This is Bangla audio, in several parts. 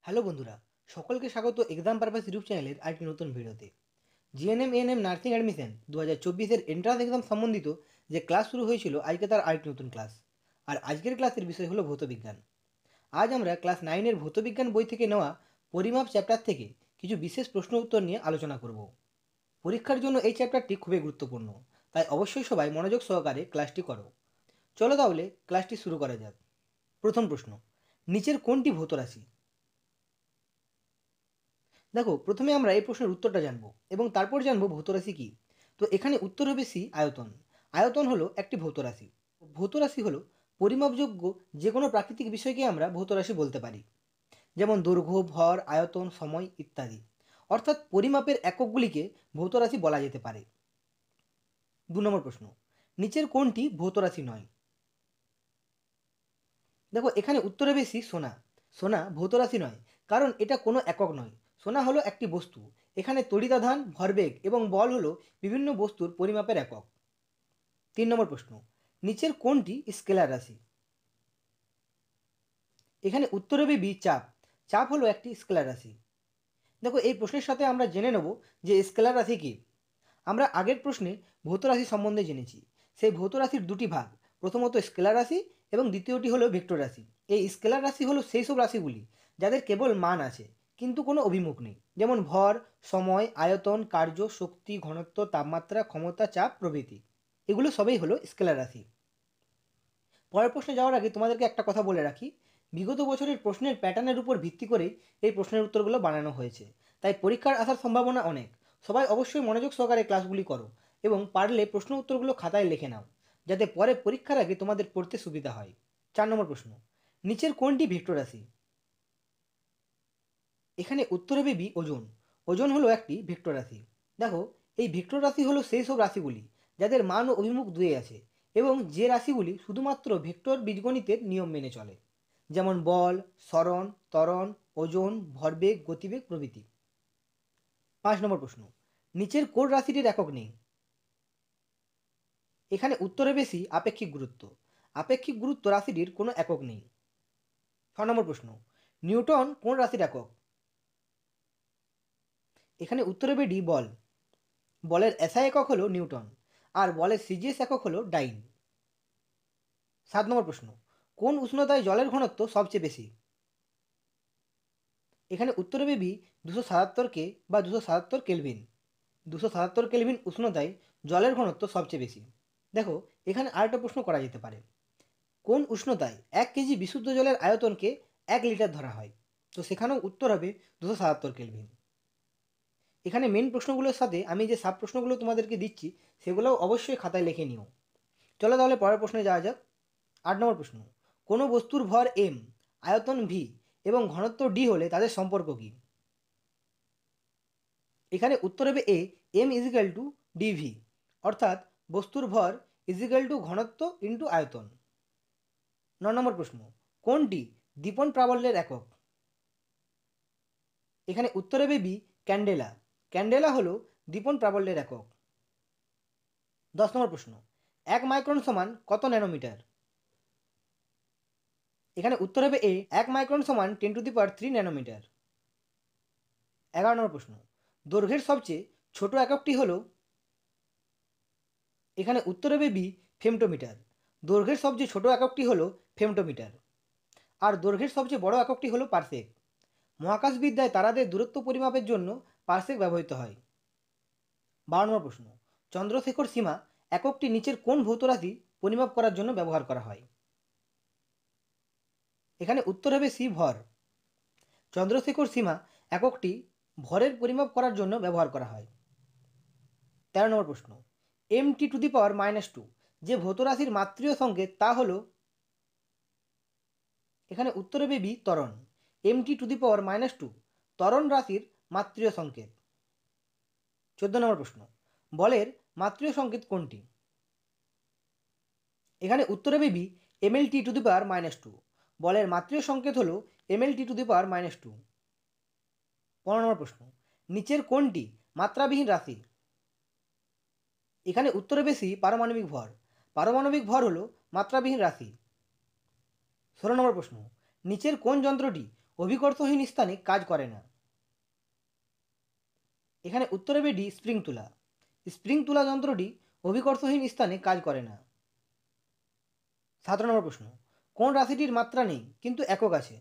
হ্যালো বন্ধুরা, সকলকে স্বাগত এক্সাম পারপাস ইউটিউব চ্যানেলের আরেকটি নতুন ভিডিওতে। জিএনএম নার্সিং অ্যাডমিশন 2024-এর এন্ট্রান্স এক্সাম সম্বন্ধিত যে ক্লাস শুরু হয়েছিল, আজকে তার আরেকটি নতুন ক্লাস। আর আজকের ক্লাসের বিষয় হলো ভৌতবিজ্ঞান। আজ আমরা ক্লাস 9-এর ভৌতবিজ্ঞান বই থেকে নেওয়া পরিমাপ চ্যাপ্টার থেকে কিছু বিশেষ প্রশ্ন উত্তর নিয়ে আলোচনা করব। পরীক্ষার জন্য এই চ্যাপ্টারটি খুবই গুরুত্বপূর্ণ, তাই অবশ্যই সবাই মনোযোগ সহকারে ক্লাসটি করো। চলো তাহলে ক্লাসটি শুরু করা যাক। প্রথম প্রশ্ন, নিচের কোনটি ভৌত রাশি? দেখো, প্রথমে আমরা এই প্রশ্নের উত্তরটা জানবো এবং তারপর জানবো ভৌত রাশি কী। তো এখানে উত্তর হবে সি, আয়তন। আয়তন হলো একটি ভৌত রাশি। ভৌত রাশি হলো পরিমাপযোগ্য যে কোনো প্রাকৃতিক বিষয়কে আমরা ভৌত রাশি বলতে পারি, যেমন দৈর্ঘ্য, ভর, আয়তন, সময় ইত্যাদি। অর্থাৎ পরিমাপের এককগুলিকে ভৌত রাশি বলা যেতে পারে। 2 নম্বর প্রশ্ন, নিচের কোনটি ভৌত রাশি নয়? দেখো, এখানে উত্তর হবে সি, সোনা। সোনা ভৌত রাশি নয়, কারণ এটা কোনো একক নয়। সোনা হলো একটি বস্তু। এখানে তড়িতাধান, ভরবেগ এবং বল হলো বিভিন্ন বস্তুর পরিমাপের একক। 3 নম্বর প্রশ্ন, নিচের কোনটি স্কেলার রাশি? এখানে উত্তর হবে বি, চাপ। চাপ হলো একটি স্কেলার রাশি। দেখো, এই প্রশ্নের সাথে আমরা জেনে নেব যে স্কেলার রাশি কী। আমরা আগের প্রশ্নে ভৌত রাশি সম্বন্ধে জেনেছি। সেই ভৌত রাশির দুটি ভাগ, প্রথমত স্কেলার রাশি এবং দ্বিতীয়টি হলো ভেক্টর রাশি। এই স্কেলার রাশি হলো সেই সব রাশিগুলি যাদের কেবল মান আছে কিন্তু কোনো অভিমুখ নেই, যেমন ভর, সময়, আয়তন, কার্য, শক্তি, ঘনত্ব, তাপমাত্রা, ক্ষমতা, চাপ প্রভৃতি। এগুলো সবই হলো স্কেলার রাশি। পরের প্রশ্নে যাওয়ার আগে তোমাদেরকে একটা কথা বলে রাখি, বিগত বছরের প্রশ্নের প্যাটার্নের উপর ভিত্তি করেই এই প্রশ্নের উত্তরগুলো বানানো হয়েছে, তাই পরীক্ষার আসার সম্ভাবনা অনেক। সবাই অবশ্যই মনোযোগ সহকারে ক্লাসগুলি করো এবং পারলে প্রশ্ন উত্তরগুলো খাতায় লিখে নাও, যাতে পরে পরীক্ষার আগে তোমাদের পড়তে সুবিধা হয়। 4 নম্বর প্রশ্ন, নিচের কোনটি ভেক্টর রাশি? এখানে উত্তর হবে বি, ওজন। ওজন হলো একটি ভেক্টর রাশি। দেখো, এই ভেক্টর রাশি হলো সেই সব রাশিগুলি যাদের মান ও অভিমুখ দুই আছে এবং যে রাশিগুলি শুধুমাত্র ভেক্টর বীজগণিতের নিয়ম মেনে চলে, যেমন বল, সরণ, ত্বরণ, ওজন, ভরবেগ, গতিবেগ প্রভৃতি। 5 নম্বর প্রশ্ন, নিচের কোন রাশিটির একক নেই? এখানে উত্তরে বেশি আপেক্ষিক গুরুত্ব। আপেক্ষিক গুরুত্ব রাশিটির কোনো একক নেই। 6 নম্বর প্রশ্ন, নিউটন কোন রাশির একক? এখানে উত্তর হবে ডি, বল। বলের এসআই একক হলো নিউটন, আর বলের সিজিএস একক হলো ডাইন। 7 নম্বর প্রশ্ন, কোন উষ্ণতায় জলের ঘনত্ব সবচেয়ে বেশি? এখানে উত্তর হবে বি, 277 কে বা 277 কেলভিন। 277 কেলভিন উষ্ণতায় জলের ঘনত্ব সবচেয়ে বেশি। দেখো, এখানে আরেকটা প্রশ্ন করা যেতে পারে, কোন উষ্ণতায় 1 কেজি বিশুদ্ধ জলের আয়তনকে 1 লিটার ধরা হয়? তো সেখানেও উত্তর হবে 277 কেলভিন। এখানে মেন প্রশ্নগুলোর সাথে আমি যে সাব প্রশ্নগুলো তোমাদেরকে দিচ্ছি সেগুলোও অবশ্যই খাতায় লিখে নিও। চলো তাহলে পরের প্রশ্নে যাওয়া যাক। 8 নম্বর প্রশ্ন, কোনো বস্তুর ভর এম, আয়তন ভি এবং ঘনত্ব ডি হলে তাদের সম্পর্ক কী? এখানে উত্তর হবে এ, এম ইজিক্যাল টু ডিভি। অর্থাৎ বস্তুর ভর ইজিক্যাল টু ঘনত্ব ইন্টু আয়তন। 9 নম্বর প্রশ্ন, কোনটি দীপন প্রাবল্যের একক? এখানে উত্তর হবে বি, ক্যান্ডেলা। ক্যান্ডেলা হলো দীপন প্রাবল্যের একক। 10 নম্বর প্রশ্ন, 1 মাইক্রন সমান কত ন্যানোমিটার? এখানে উত্তর হবে এ, 1 মাইক্রন সমান 10⁻³ ন্যানোমিটার। 11 নম্বর প্রশ্ন, দৈর্ঘ্যের সবচেয়ে ছোট এককটি হলো? এখানে উত্তর হবে বি, ফেমটোমিটার। দৈর্ঘ্যের সবচেয়ে ছোট এককটি হলো ফেমটোমিটার, আর দৈর্ঘ্যের সবচেয়ে বড় এককটি হলো পারসেক। মহাকাশবিদ্যায় তারাদের দূরত্ব পরিমাপের জন্য পারসেক ব্যবহৃত হয়। 12 নম্বর প্রশ্ন, চন্দ্রশেখর সীমা এককটি নিচের কোন ভৌত রাশি পরিমাপ করার জন্য ব্যবহার করা হয়? এখানে উত্তর হবে সি, ভর। চন্দ্রশেখর সীমা এককটি ভরের পরিমাপ করার জন্য ব্যবহার করা হয়। 13 নম্বর প্রশ্ন, mt⁻², যে ভৌত রাশির মাত্রীয় সংকেত তা হলো? এখানে উত্তর হবে বি, ত্বরণ। mt⁻², ত্বরণ রাশির মাত্রীয় সংকেত। 14 নম্বর প্রশ্ন, বলের মাত্রীয় সংকেত কোনটি? এখানে উত্তর হবে বি, mlt⁻²। বলের মাত্রীয় সংকেত হলো mlt⁻²। 15 নম্বর প্রশ্ন, নিচের কোনটি মাত্রাবিহীন রাশি? এখানে উত্তর হবে সি, পারমাণবিক ভর। পারমাণবিক ভর হলো মাত্রাবিহীন রাশি। 16 নম্বর প্রশ্ন, নিচের কোন যন্ত্রটি অভিকর্ষহীন স্থানে কাজ করে না। এখানে উত্তর হবে ডি, স্প্রিং তুলা। স্প্রিং তুলা যন্ত্রটি অভিকর্ষহীন স্থানে কাজ করে না। 17 নম্বর প্রশ্ন, কোন রাশিটির মাত্রা নেই কিন্তু একক আছে?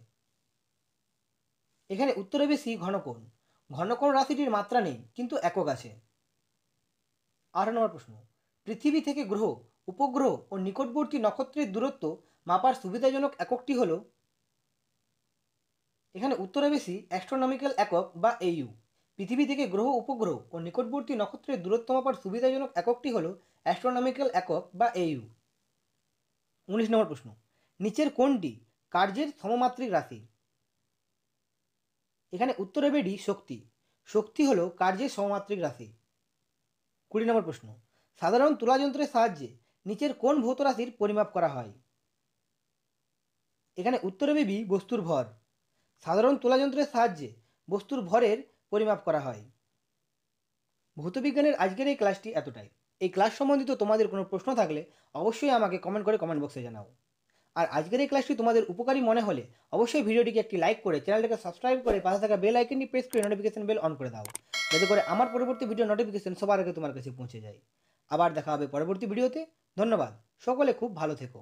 এখানে উত্তর হবে সি, ঘনকোণ। ঘনকোণ রাশিটির মাত্রা নেই কিন্তু একক আছে। 18 নম্বর প্রশ্ন, পৃথিবী থেকে গ্রহ, উপগ্রহ ও নিকটবর্তী নক্ষত্রের দূরত্ব মাপার সুবিধাজনক এককটি হল? এখানে উত্তর হবে সি, অ্যাস্ট্রোনমিক্যাল একক বা এইউ। পৃথিবী থেকে গ্রহ, উপগ্রহ ও নিকটবর্তী নক্ষত্রের দূরত্ব মাপার সুবিধাজনক এককটি হল অ্যাস্ট্রোনমিক্যাল একক বা এইউ। 19 নম্বর প্রশ্ন, নিচের কোনটি কার্যের সমমাত্রিক রাশি? এখানে উত্তর হবে ডি, শক্তি। শক্তি হলো কার্যের সমমাত্রিক রাশি। 20 নম্বর প্রশ্ন, সাধারণ তুলাযন্ত্রের সাহায্যে নিচের কোন ভৌত রাশির পরিমাপ করা হয়? এখানে উত্তর হবে বি, বস্তুর ভর। সাধারণ তুলাযন্ত্রের সাহায্যে বস্তুর ভরের পরিমাপ করা হয়। ভৌতবিজ্ঞানের আজকের এই ক্লাসটি এতটাই। এই ক্লাস সম্বন্ধিত তোমাদের কোনো প্রশ্ন থাকলে অবশ্যই আমাকে কমেন্ট করে কমেন্ট বক্সে জানাও। আর আজকের এই ক্লাসটি তোমাদের উপকারী মনে হলে অবশ্যই ভিডিওটিকে একটি লাইক করে চ্যানেলটাকে সাবস্ক্রাইব করে পাশে থাকা বেল আইকনটি প্রেস করে নোটিফিকেশন বেল অন করে দাও, যাতে করে আমার পরবর্তী ভিডিও নোটিফিকেশন সবার আগে তোমার কাছে পৌঁছে যায়। আবার দেখা হবে পরবর্তী ভিডিওতে। ধন্যবাদ, সকলে খুব ভালো থেকো।